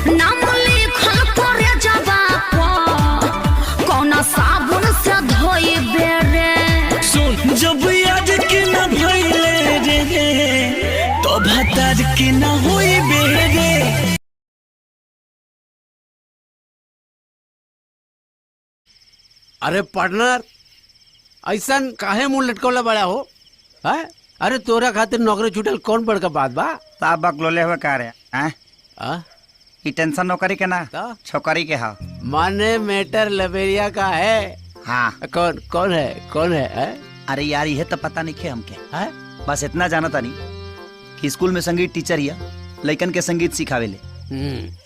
नाम लिखल करे जबा कौन साबुन से धोइबे रे। सुन जब आज के न भइले रे तो भतार के न होइबे रे। अरे पार्टनर ऐसा काहे मुंह लटकौला बड़ा हो है? अरे तोरा खातिर नौकरी छूटल कौन बड़का बात बा? ता बकलोले हुए का रे हैं? ई टेंशन नौकरी के ना छोकरी के हा। माने मैटर लबेरिया का है। हाँ कौन कौन है? अरे यार ये तो पता नहीं खे हमके है? बस इतना जाना था नहीं कि स्कूल में संगीत टीचर या लइकन के संगीत सिखावेले।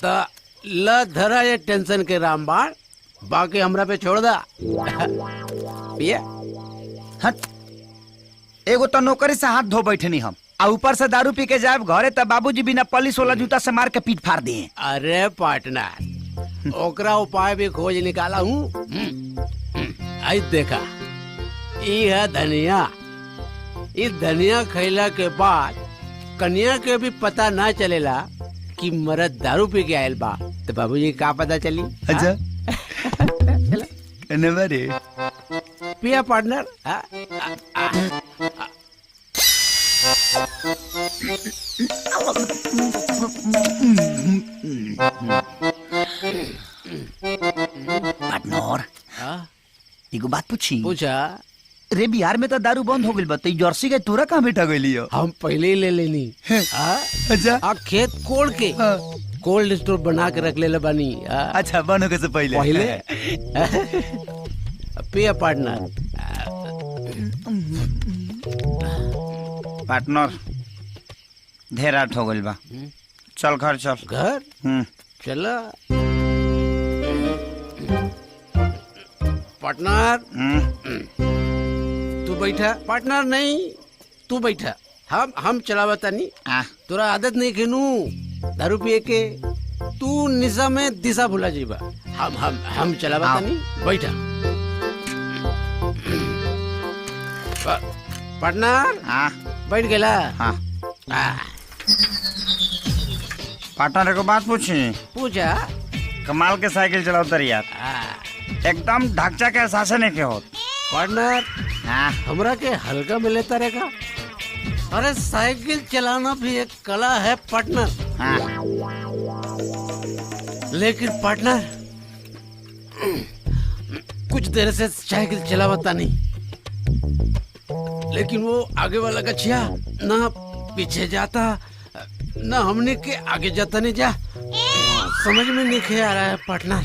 तो ल धरा ये टेंशन के रामबाण, बाकी हमरा पे छोड़ दा। पिया हट एगो तो नौकरी से हाथ धो बैठनी हम आ ऊपर से दारू पी के जाए घरे तब बाबूजी बिना पॉलिश वाला जूता से मार के पीट फाड़ दिए। अरे पार्टनर ओकरा उपाय भी खोज निकाला हूँ। आई देखा ई है धनिया। इस धनिया खैला के बाद कन्या के भी पता ना चलेला कि मर्द दारू पी के आयल बा, तो बाबूजी का पता चली? अच्छा रे पिया पार्टनर। पार्टनर एगो बात पूछी? पूछा। रे बिहार में तो दारू बंद हो गई बा, जर्सी के तोरा कहाँ बैठा गई हो? हम पहले ही ले लेनी। अच्छा खेत कोड़ के कोल्ड स्टोर बना के रख ले बानी। अच्छा बंद होने से पहले पिया पार्टनर। पार्टनर ढेर रात हो गई बा, चल घर चल। घर चला पार्टनर। तू बैठा। पार्टनर नहीं तू बैठा। हम चलावता नहीं। तोरा आदत नहीं खेनू दारू पिए के। तू निशा में दिशा भुला जीबा। हम चलावता नहीं। बैठा पार्टनर। बैठ गेला। पार्टनर को बात पूछी? पूछा। कमाल के साइकिल चलाओ यार, एकदम ढांचा के एहसास नहीं के हो। पार्टनर हमरा के हल्का में लेता रहेगा। अरे साइकिल चलाना भी एक कला है पार्टनर। लेकिन पार्टनर कुछ देर से साइकिल चलावता नहीं, लेकिन वो आगे वाला गछिया ना पीछे जाता ना हमने के आगे जाता नहीं। जा समझ में नहीं आ रहा है पार्टनर।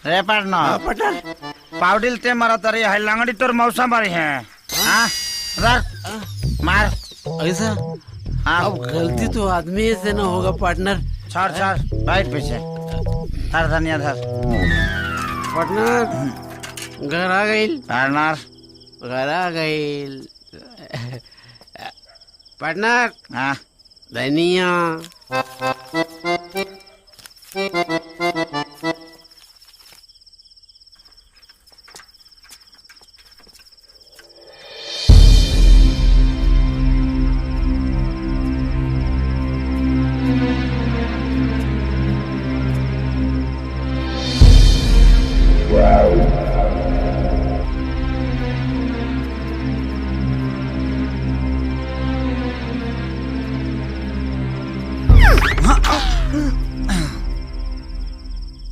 रे पार्टनर पाउडिल ते मारा तरी है लंगड़ी तोर मौसा मारी है। रख मार ऐसा। अब गलती तो आदमी से ना होगा पार्टनर। छोड़ बैठ पीछे। धर धनिया धर। पार्टनर घर आ गई। पार्टनर घर आ गई। पार्टनर धनिया।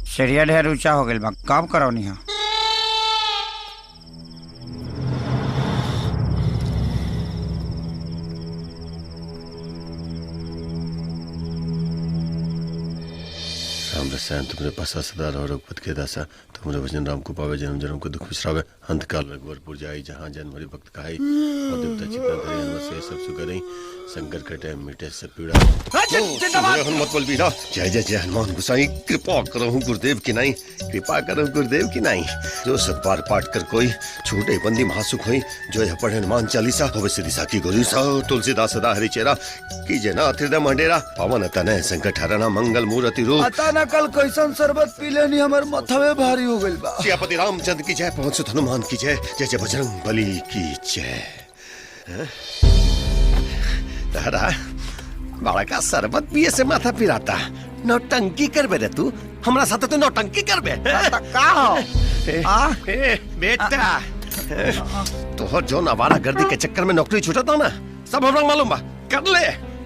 सीढ़िया ढेर ऊंचा हो गई बा, कब करौनी है? राम रसायन तुमरे पासा सदा रहो रघुपत के दासा। तुमरे वचन राम को पावे जन्म जन्म को दुख विश्रावे। अंत काल रघुवरपुर जाई जहाँ जन हरि भक्त कहाई। और देवता चित्ता धरे हनुमत से सब सुगरई। संकट कटे मिटे सब पीड़ा। हनुमत बल बीरा। जय जय जय हनुमान गोसाई। कृपा करहु गुरुदेव की नाई। कृपा करहु गुरुदेव की नाई। जो सत बार पाठ कर कोई छूटे बंदी महासुख होई। जो यह पढ़े हनुमान चालीसा होवे सिद्धि साखी गोरी सा। तुलसीदास सदा हरि चेरा की जना हृदय मंडेरा। पवन तनय संकट हरना मंगल मूर्ति रूप। पता न कल कैसन शरबत पी लेनी हमर मथवे भारी हो गइल बा। सियापति रामचंद्र की जय। पवन सुत हनुमान की जय। जय जय बजरंग बली की जय। तारा बड़ा का शरबत पिए से माथा पिराता। नौटंकी करबे रे तू, हमरा साथे तू नौटंकी करबे। का हो बेटा तोहर जो आवारा गर्दी के चक्कर में नौकरी छूटता ना, सब हमरा मालूम बा।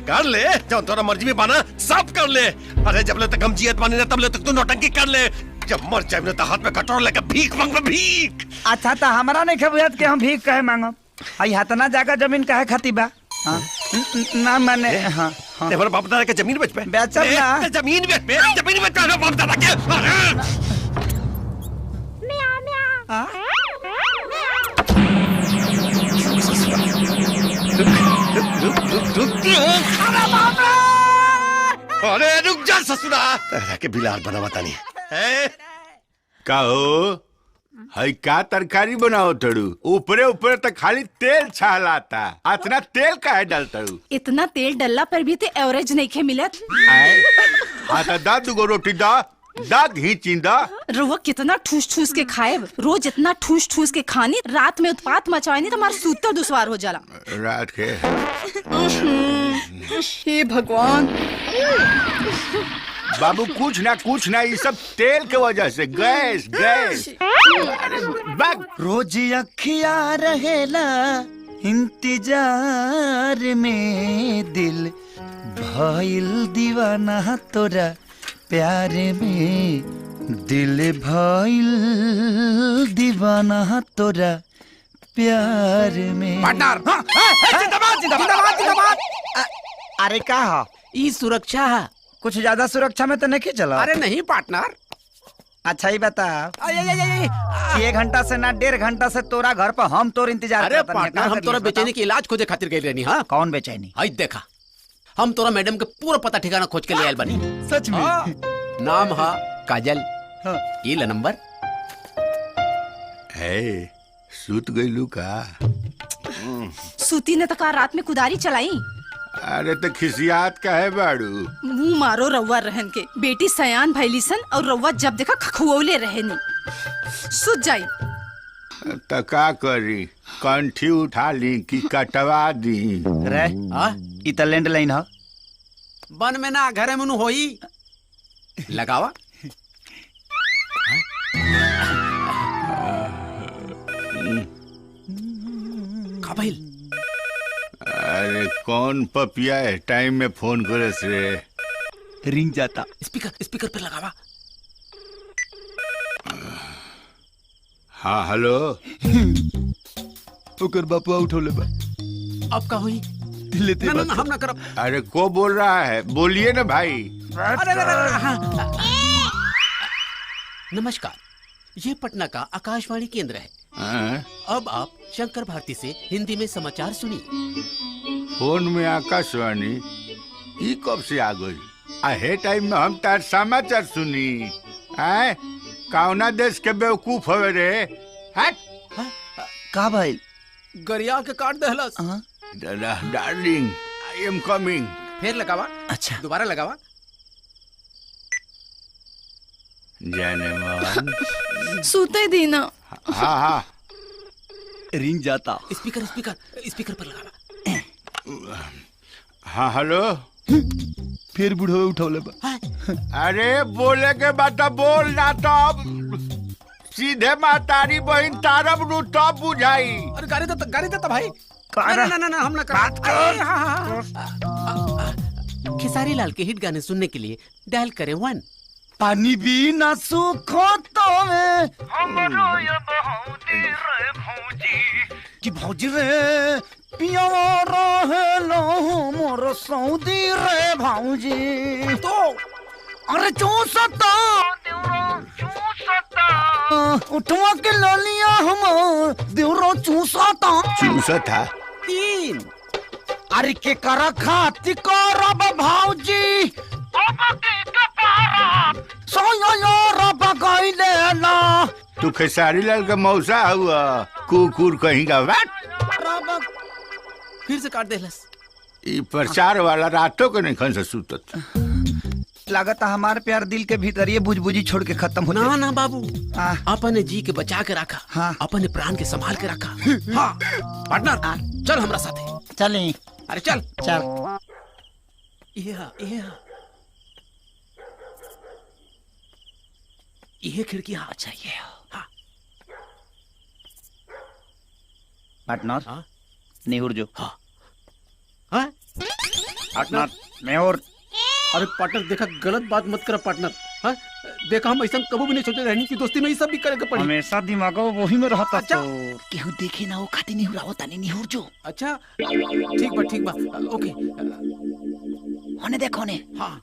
कर ले जब तोरा मर्जी में बाना सब कर ले। अरे जब ले तक हम जियत बानी ना तब ले तक तू नौटंकी कर ले। जब मर जाए ना तो हाथ में कटोरा लेके भीख मांगबे भीख। अच्छा तो हमरा नहीं खबुआत के हम भीख कहे मांगब। आई हतना जागा जमीन काहे खाती बा? हाँ? ना माने हाँ हाँ। तेरे बाप दादा के जमीन बेच पे बेचब ना। जमीन बेच पे बाप दादा के। अरे रुक जा ससुरा, तेरा के बिलाल बनावा तानी। का हो हई का तरकारी बनाओ तड़ू? ऊपरे ऊपरे तो खाली तेल छालाता, इतना तेल काहे डालतड़ू? इतना तेल डलला पर भी ते एवरेज नहीं खे मिलत। हाँ तो दा दुगो रोटी दा घी चिंदा। रुआ कितना ठूस ठूस के खाए, रोज इतना ठूस ठूस के खानी, रात में उत्पात मचाए तो हमारा सूतर दुश्वार हो जाला। रात के हे भगवान। बाबू कुछ ना ये सब तेल के वजह से गैस। अरे रोज अखिया रहेला इंतजार में, दिल भइल दीवाना तोरा प्यार में, दिल भइल दीवाना तोरा प्यार में। पार्टनर जिंदाबाद। अरे का हो? ई सुरक्षा है। कुछ ज्यादा सुरक्षा में तो नहीं चला? अरे नहीं पार्टनर। अच्छा ही बता, 1 घंटा से ना 1.5 घंटा से तोरा घर पर हम तोर इंतजार अरे करत रहनी। पार्टनर हम तोरा बेचैनी के इलाज खोजे खातिर गए रहनी। हाँ कौन बेचैनी? आई देखा, हम तोरा मैडम के पूरा पता ठिकाना खोज के ले आयल बनी। सच में? नाम है काजल। ये ला नंबर। सूत गईलू का? सूती ने तो कहा रात में कुदारी चलाई। अरे तो खिसियात का है बाड़ू? मुंह मारो रउआ रहन के, बेटी सयान भैलीसन और रउआ जब देखा खखुओले रहनी। सुत जाई। तो का करी, कंठी उठा ली कि कटवा दी? रे ई त लैंडलाइन ह। बन में ना घरे में होई लगावा। का भइल? अरे कौन पपिया है टाइम में फोन करे से? रिंग जाता। स्पीकर पे लगावा। हाँ हेलो। ओकर बापुआ उठौले बा। अब का हुई? लेते ना हम ना करब। अरे को बोल रहा है? बोलिए ना भाई। अरे नमस्कार, ये पटना का आकाशवाणी केंद्र है। अब आप शंकर भारती से हिंदी में समाचार सुनिए। फोन में आकाशवाणी ई कब से आ गई? आहे टाइम में हम तार समाचार सुनी। आए कौना देश के बेवकूफ हवे रे? हट। का भाई? गरिया के काट देहलस। Darling I am coming. फिर लगावा। अच्छा दोबारा लगावा। जाने मन। सूते दीना। हाँ रिंग जाता। स्पीकर पर लगावा। हाँ हेलो। फिर बुढ़ो उठौले बा। अरे बोले के बाद बोल ना, तो सीधे मातारी बहन तारब रू तब बुझाई। अरे गाड़ी देता भाई। ना हम ना बात कर। खेसारी लाल के हिट गाने सुनने के लिए डायल करें 1। पानी भी ना सूखो तो कि भौजी रे पिया रहेलो मोर सऊदी रे भौजी। तो अरे चूसता उठवा के ललिया हम देवरो चूसता था। 3। अरे के करा खाती करब भौजी तू खेसारी लाल का मौसा हुआ कुकुर कहीं का। फिर से काट देहलस। ये प्रचार वाला रातों के नहीं खन से सुतत। लागत हमार प्यार दिल के भीतर ये बुझबुझी छोड़ के खत्म हो ना ना बाबू, हाँ। अपने जी के बचा के रखा। हाँ। अपने प्राण के संभाल के रखा। हाँ पार्टनर चल हमरा साथे। चली अरे चल चल। ये खिड़की। हाँ अच्छा ये हाँ। पार्टनर हाँ? नेहुर जो। हाँ हाँ पार्टनर नेहुर। अरे पार्टनर देखा गलत बात मत कर पार्टनर। हाँ देखा हम ऐसा कभी भी नहीं सोचे रहनी की दोस्ती में ये सब भी करेगा पड़ी। हमेशा दिमाग वही में रहता। अच्छा। तो केहू देखे ना वो खाती नेहुर आवता नहीं नेहुर जो। अच्छा ठीक बा ओके। होने देखो ने। हाँ